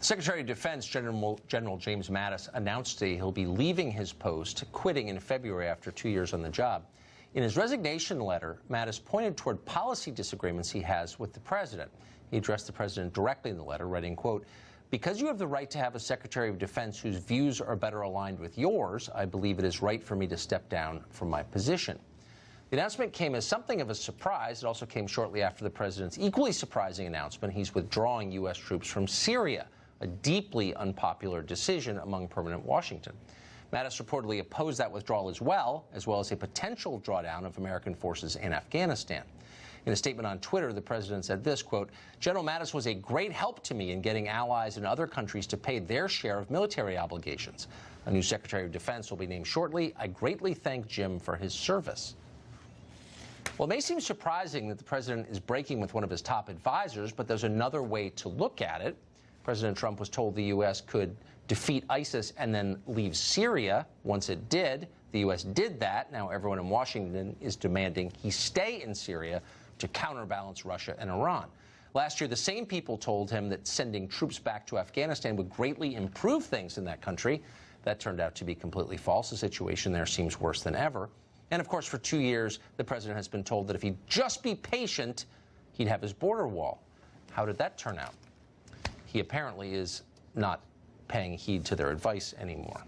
Secretary of Defense General James Mattis announced today he'll be leaving his post, quitting in February after 2 years on the job. In his resignation letter, Mattis pointed toward policy disagreements he has with the president. He addressed the president directly in the letter, writing, quote, "Because you have the right to have a Secretary of Defense whose views are better aligned with yours, I believe it is right for me to step down from my position." The announcement came as something of a surprise. It also came shortly after the president's equally surprising announcement he's withdrawing U.S. troops from Syria, a deeply unpopular decision among permanent Washington. Mattis reportedly opposed that withdrawal as well as a potential drawdown of American forces in Afghanistan. In a statement on Twitter, the president said this, quote, "General Mattis was a great help to me in getting allies in other countries to pay their share of military obligations. A new Secretary of Defense will be named shortly. I greatly thank Jim for his service." Well, it may seem surprising that the president is breaking with one of his top advisors, but there's another way to look at it. President Trump was told the U.S. could defeat ISIS and then leave Syria. Once it did, the U.S. did that. Now everyone in Washington is demanding he stay in Syria to counterbalance Russia and Iran. Last year, the same people told him that sending troops back to Afghanistan would greatly improve things in that country. That turned out to be completely false. The situation there seems worse than ever. And of course, for 2 years, the president has been told that if he'd just be patient, he'd have his border wall. How did that turn out? He apparently is not paying heed to their advice anymore.